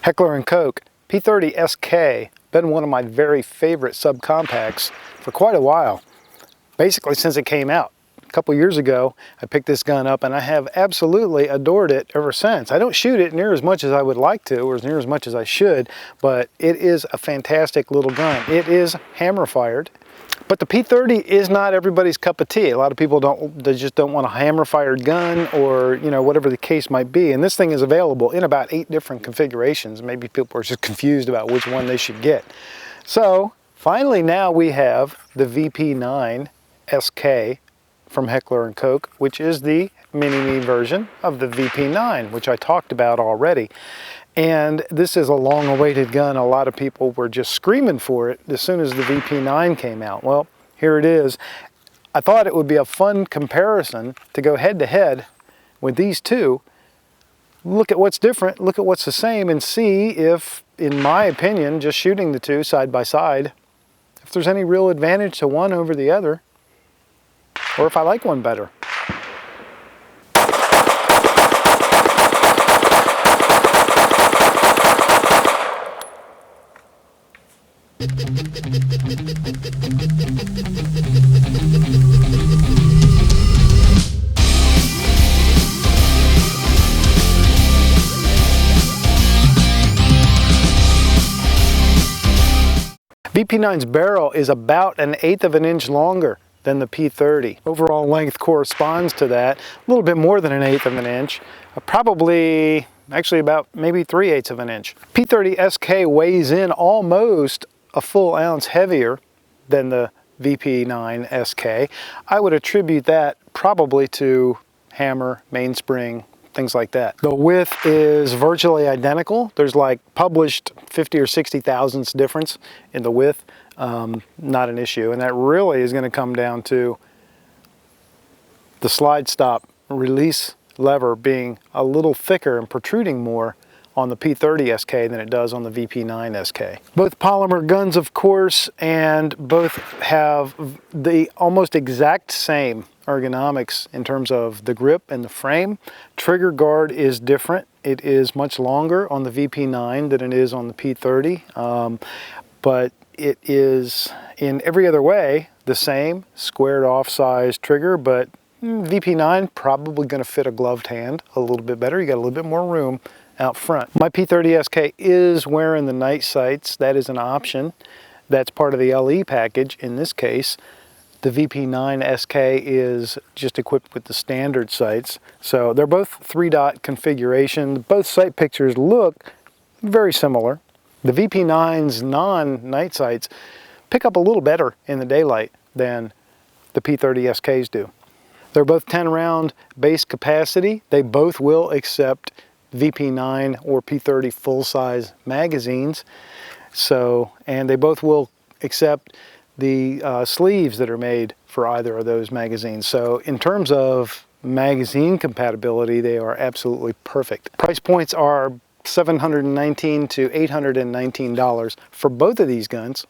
Heckler & Koch P30SK, been one of my very favorite subcompacts for quite a while, basically since it came out. A couple years ago, I picked this gun up and I have absolutely adored it ever since. I don't shoot it near as much as I would like to, or as near as much as I should, but it is a fantastic little gun. It is hammer fired. But the P30 is not everybody's cup of tea. A lot of people just don't want a hammer-fired gun, or whatever the case might be. And this thing is available in about 8 different configurations. Maybe people are just confused about which one they should get. So finally, now we have the VP9SK from Heckler & Koch, which is the mini-me version of the VP9, which I talked about already. And this is a long-awaited gun. A lot of people were just screaming for it as soon as the VP9 came out. Well, here it is. I thought it would be a fun comparison to go head-to-head with these two. Look at what's different, look at what's the same, and see if, in my opinion, just shooting the two side by side, if there's any real advantage to one over the other, or if I like one better. VP9's barrel is about 1/8 of an inch longer than the P30. Overall length corresponds to that, a little bit more than 1/8 of an inch, probably actually about maybe 3/8 of an inch. P30SK weighs in almost a full ounce heavier than the VP9SK. I would attribute that probably to hammer, mainspring, things like that. The width is virtually identical. There's like published 50 or 60 thousandths difference in the width. Not an issue, and that really is going to come down to the slide stop release lever being a little thicker and protruding more on the P30SK than it does on the VP9SK. Both polymer guns, of course, and both have the almost exact same ergonomics in terms of the grip and the frame. Trigger guard is different. It is much longer on the VP9 than it is on the P30, but it is in every other way the same squared off size trigger, but VP9 probably going to fit a gloved hand a little bit better. You got a little bit more room out front. My P30SK is wearing the night sights. That is an option. That's part of the LE package in this case. The VP9SK is just equipped with the standard sights. So they're both 3-dot configuration. Both sight pictures look very similar. The VP9's non-night sights pick up a little better in the daylight than the P30SKs do. They're both 10-round base capacity. They both will accept VP9 or P30 full-size magazines. And they both will accept the sleeves that are made for either of those magazines. So in terms of magazine compatibility, they are absolutely perfect. Price points are $719 to $819 for both of these guns,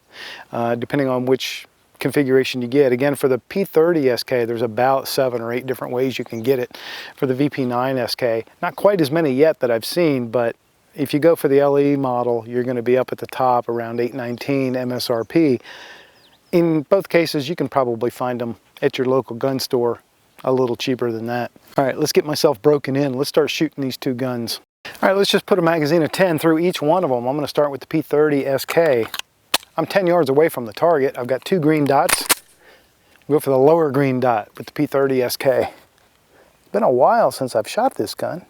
depending on which configuration you get. Again, for the P30SK, there's about 7 or 8 different ways you can get it. For the VP9SK, not quite as many yet that I've seen, but if you go for the LE model, you're going to be up at the top around $819 MSRP. In both cases, you can probably find them at your local gun store a little cheaper than that. All right, let's get myself broken in. Let's start shooting these two guns. All right, let's just put a magazine of 10 through each one of them. I'm going to start with the P30SK. I'm 10 yards away from the target. I've got 2 green dots. We'll go for the lower green dot with the P30SK. It's been a while since I've shot this gun.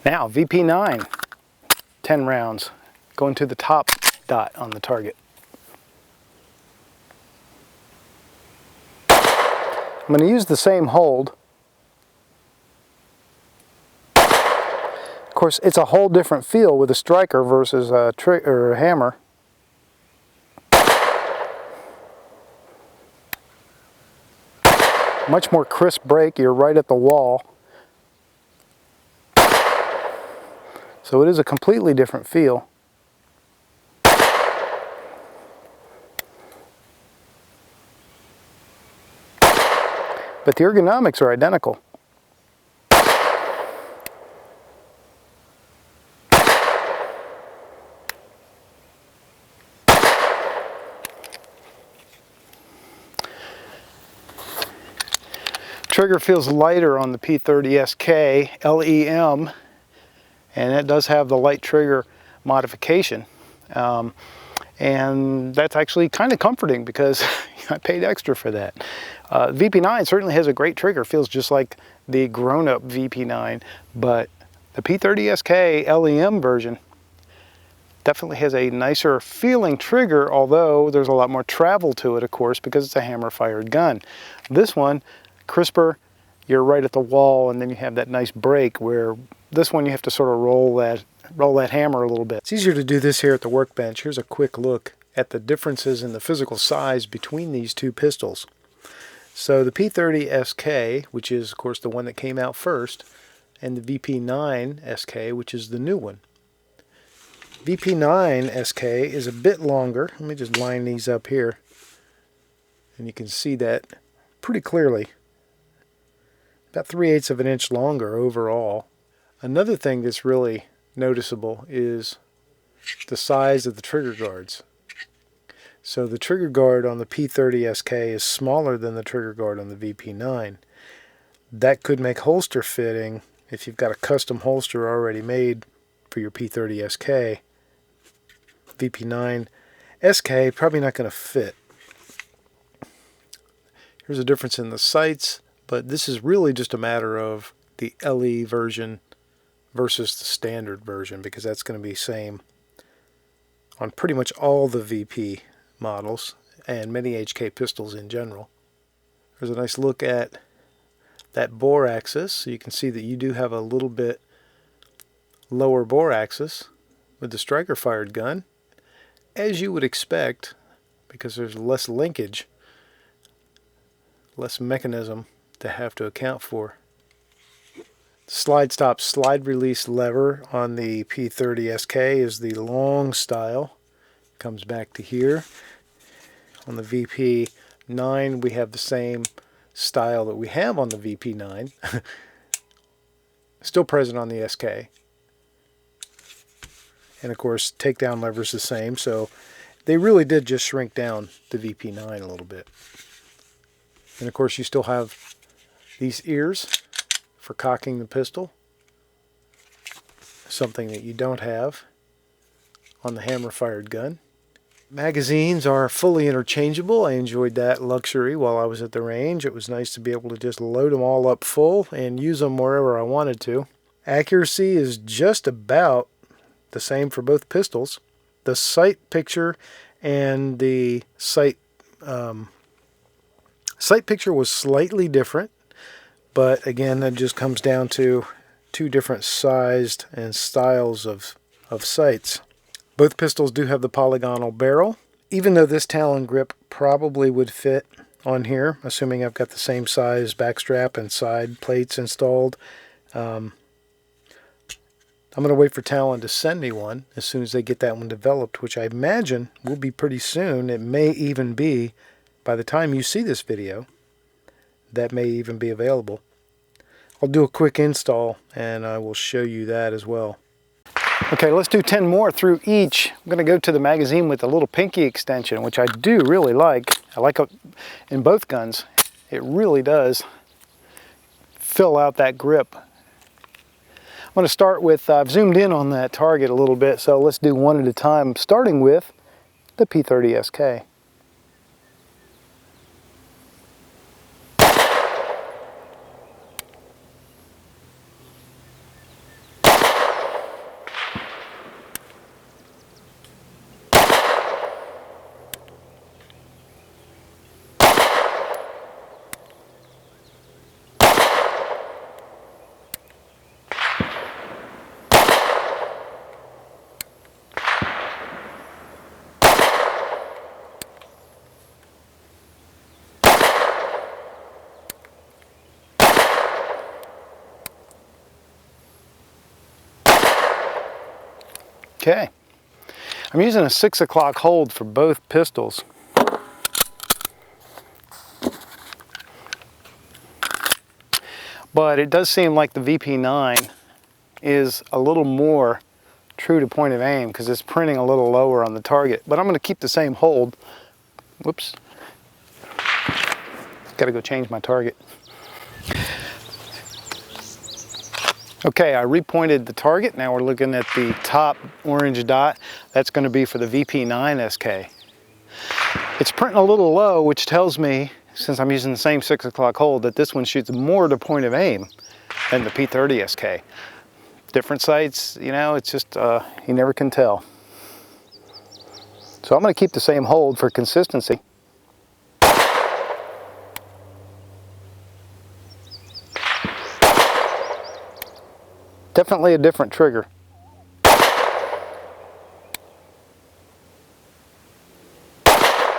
Now, VP9, 10 rounds, going to the top dot on the target. I'm going to use the same hold. Of course, it's a whole different feel with a striker versus a or a hammer. Much more crisp break, you're right at the wall. So it is a completely different feel. But the ergonomics are identical. Trigger feels lighter on the P30SK LEM, and it does have the light trigger modification. And that's actually kind of comforting because I paid extra for that. VP9 certainly has a great trigger, feels just like the grown-up VP9, but the P30SK LEM version definitely has a nicer feeling trigger, although there's a lot more travel to it, of course, because it's a hammer-fired gun. This one, crisper, you're right at the wall, and then you have that nice break, where this one you have to sort of roll that hammer a little bit. It's easier to do this here at the workbench. Here's a quick look at the differences in the physical size between these two pistols. So the P30SK, which is of course the one that came out first, and the VP9SK, which is the new one. VP9SK is a bit longer. Let me just line these up here, and you can see that pretty clearly. About 3/8 of an inch longer overall. Another thing that's really noticeable is the size of the trigger guards. So the trigger guard on the P30SK is smaller than the trigger guard on the VP9. That could make holster fitting, if you've got a custom holster already made for your P30SK. VP9SK probably not going to fit. Here's a difference in the sights, but this is really just a matter of the LE version versus the standard version, because that's going to be same on pretty much all the VP models and many HK pistols in general. There's a nice look at that bore axis, so you can see that you do have a little bit lower bore axis with the striker fired gun, as you would expect, because there's less linkage, less mechanism to have to account for. Slide stop slide release lever on the P30SK is the long style. Comes back to here. On the VP9 we have the same style that we have on the VP9. Still present on the SK. And of course takedown lever is the same, so they really did just shrink down the VP9 a little bit. And of course you still have these ears for cocking the pistol, something that you don't have on the hammer-fired gun. Magazines are fully interchangeable. I enjoyed that luxury while I was at the range. It was nice to be able to just load them all up full and use them wherever I wanted to. Accuracy is just about the same for both pistols. The sight picture and the sight picture was slightly different. But again, that just comes down to two different sized and styles of sights. Both pistols do have the polygonal barrel. Even though this Talon grip probably would fit on here, assuming I've got the same size backstrap and side plates installed, I'm going to wait for Talon to send me one as soon as they get that one developed, which I imagine will be pretty soon. It may even be, by the time you see this video, that may even be available. I'll do a quick install and I will show you that as well. Okay, let's do 10 more through each. I'm going to go to the magazine with a little pinky extension, which I do really like. I like it in both guns. It really does fill out that grip. I'm going to start with, I've zoomed in on that target a little bit, so let's do one at a time, starting with the P30SK. Okay, I'm using a 6 o'clock hold for both pistols. But it does seem like the VP9 is a little more true to point of aim because it's printing a little lower on the target. But I'm going to keep the same hold. Whoops. Got to go change my target. Okay, I repointed the target. Now we're looking at the top orange dot. That's going to be for the VP9SK. It's printing a little low, which tells me, since I'm using the same 6 o'clock hold, that this one shoots more to point of aim than the P30SK. Different sights, you know, it's just, you never can tell. So I'm going to keep the same hold for consistency. Definitely a different trigger.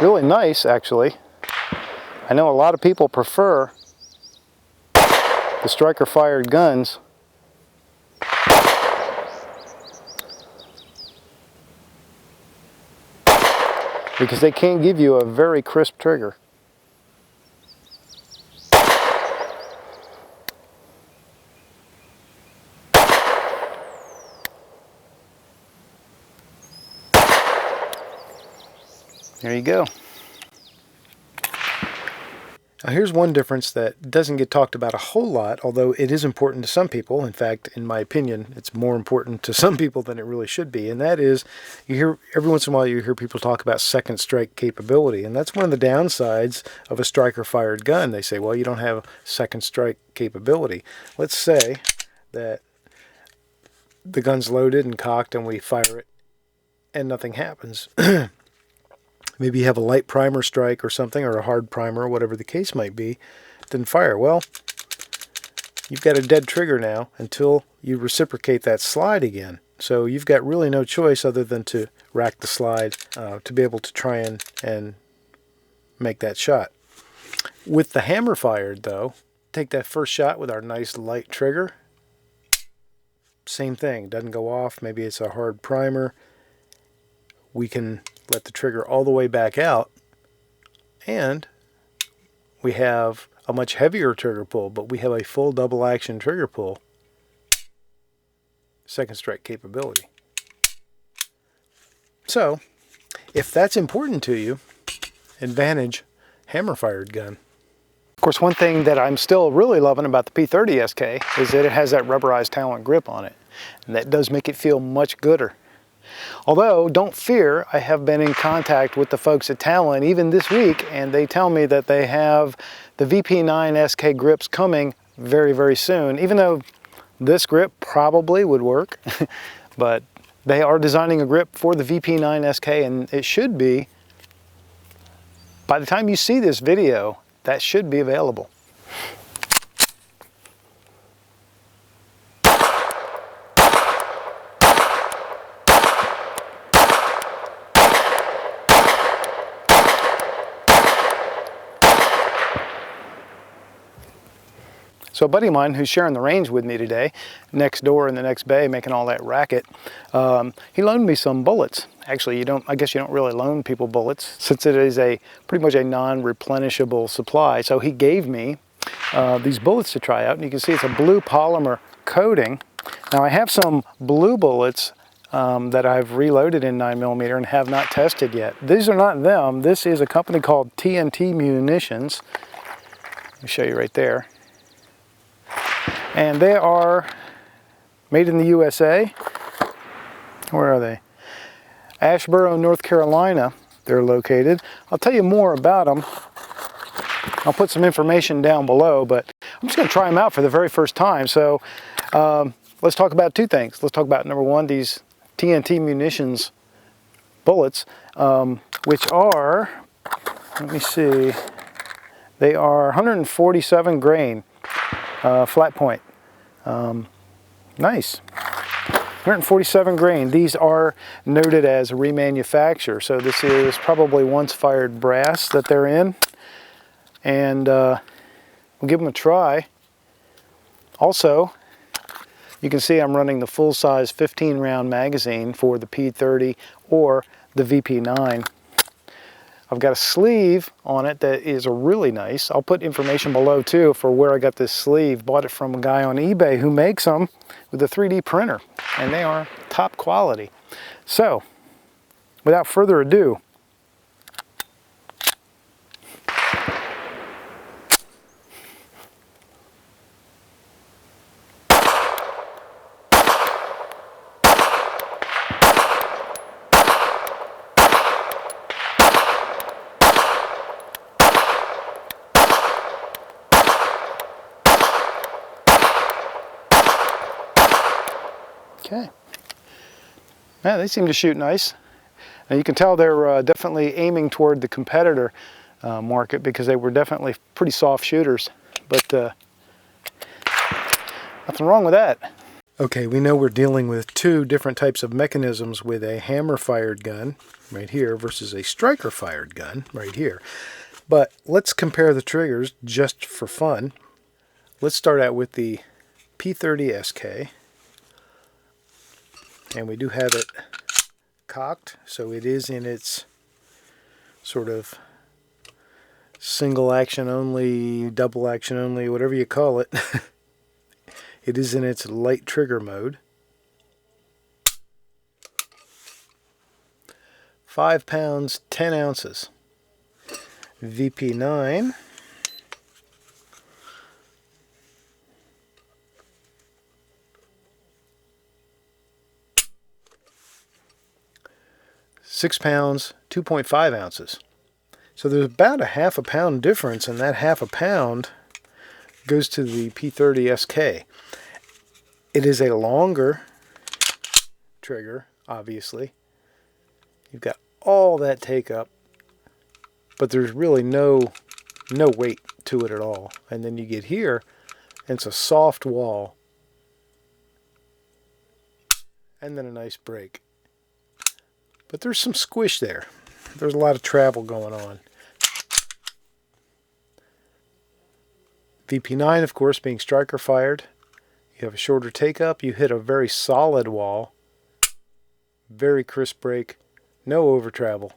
Really nice, actually. I know a lot of people prefer the striker fired guns. Because they can give you a very crisp trigger. There you go. Now here's one difference that doesn't get talked about a whole lot, although it is important to some people. In fact, in my opinion, it's more important to some people than it really should be. And that is, you hear every once in a while you hear people talk about second strike capability. And that's one of the downsides of a striker fired gun. They say, well, you don't have second strike capability. Let's say that the gun's loaded and cocked and we fire it and nothing happens. Maybe you have a light primer strike or something, or a hard primer, whatever the case might be, then fire. Well, you've got a dead trigger now until you reciprocate that slide again. So you've got really no choice other than to rack the slide to be able to try and make that shot. With the hammer fired, though, take that first shot with our nice light trigger. Same thing, doesn't go off. Maybe it's a hard primer. We can let the trigger all the way back out, and we have a much heavier trigger pull, but we have a full double action trigger pull, second strike capability. So if that's important to you, advantage hammer fired gun. Of course, one thing that I'm still really loving about the P30SK is that it has that rubberized Talon grip on it, and that does make it feel much gooder. Although, don't fear, I have been in contact with the folks at Talon even this week, and they tell me that they have the VP9SK grips coming very, very soon, even though this grip probably would work. But they are designing a grip for the VP9SK, and it should be, by the time you see this video, that should be available. So a buddy of mine who's sharing the range with me today, next door in the next bay, making all that racket, he loaned me some bullets. Actually, I guess you don't really loan people bullets, since it is pretty much a non-replenishable supply. So he gave me these bullets to try out, and you can see it's a blue polymer coating. Now I have some blue bullets that I've reloaded in 9mm and have not tested yet. These are not them. This is a company called TNT Munitions. Let me show you right there. And they are made in the USA. Where are they? Asheboro, North Carolina, they're located. I'll tell you more about them. I'll put some information down below, but I'm just going to try them out for the very first time. So let's talk about two things. Let's talk about, number one, these TNT Munitions bullets, which are, let me see, they are 147 grain. Flat point. Nice. 147 grain. These are noted as remanufacture, so this is probably once fired brass that they're in, and we'll give them a try. Also, You can see I'm running the full-size 15-round magazine for the P30 or the VP9. I've got a sleeve on it that is really nice. I'll put information below too for where I got this sleeve. Bought it from a guy on eBay who makes them with a 3D printer, and they are top quality. So, without further ado, okay. Yeah, they seem to shoot nice. And you can tell they're definitely aiming toward the competitor market because they were definitely pretty soft shooters. But nothing wrong with that. Okay, we know we're dealing with two different types of mechanisms with a hammer-fired gun right here versus a striker-fired gun right here. But let's compare the triggers just for fun. Let's start out with the P30SK. And we do have it cocked, so it is in its sort of single action only, double action only, whatever you call it. It is in its light trigger mode. 5 pounds, 10 ounces. VP9. £6, 2.5 ounces. So there's about a half a pound difference, and that half a pound goes to the P30SK. It is a longer trigger, obviously. You've got all that take up, but there's really no weight to it at all. And then you get here, and it's a soft wall, and then a nice break. But there's some squish there. There's a lot of travel going on. VP9, of course, being striker fired. You have a shorter take up. You hit a very solid wall. Very crisp break. No over travel.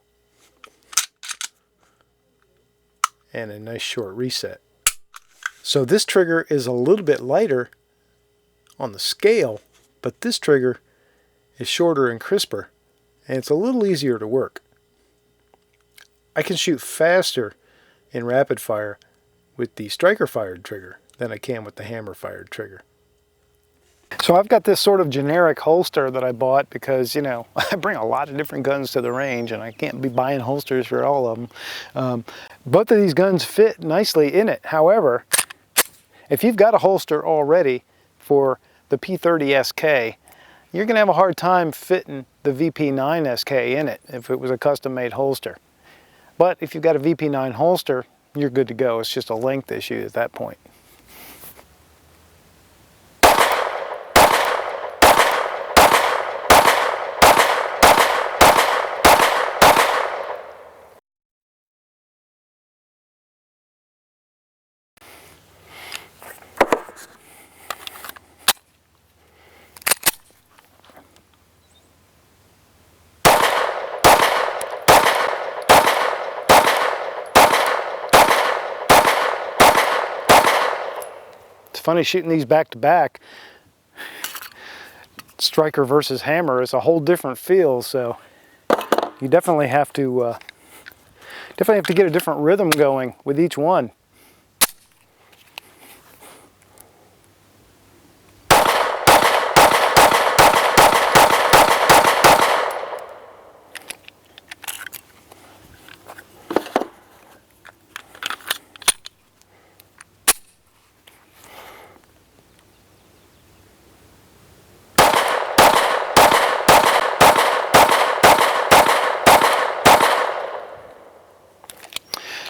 And a nice short reset. So this trigger is a little bit lighter on the scale, but this trigger is shorter and crisper. And it's a little easier to work. I can shoot faster in rapid fire with the striker fired trigger than I can with the hammer fired trigger. So I've got this sort of generic holster that I bought because, you know, I bring a lot of different guns to the range and I can't be buying holsters for all of them. Both of these guns fit nicely in it. However, if you've got a holster already for the P30SK, you're going to have a hard time fitting the VP9SK in it if it was a custom-made holster. But if you've got a VP9 holster, you're good to go. It's just a length issue at that point. Funny shooting these back to back. Striker versus hammer is a whole different feel, so you definitely have to get a different rhythm going with each one.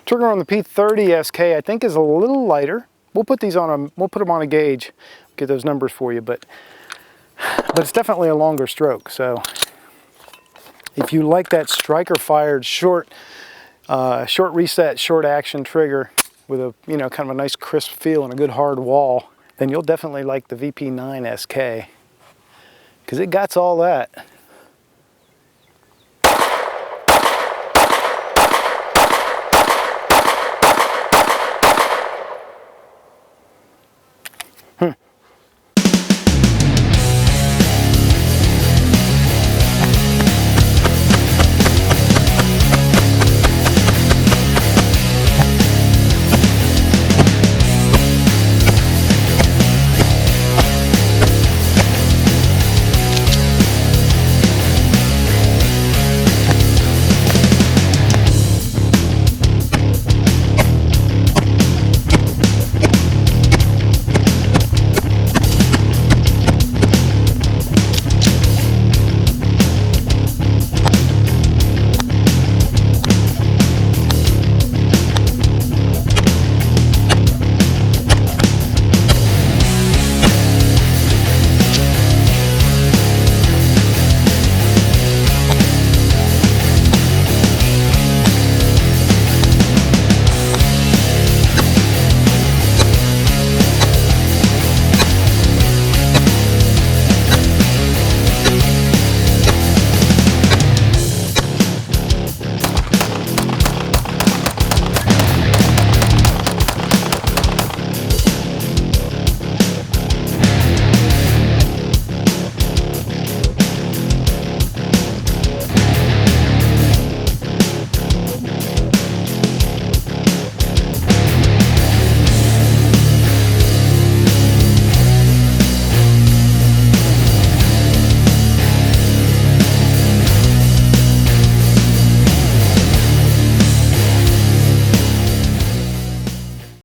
Trigger on the P30SK I think is a little lighter. We'll put these on we'll put them on a gauge, get those numbers for you, but it's definitely a longer stroke. So if you like that striker fired short reset, short action trigger with a kind of a nice crisp feel and a good hard wall, then you'll definitely like the VP9SK, because it got all that.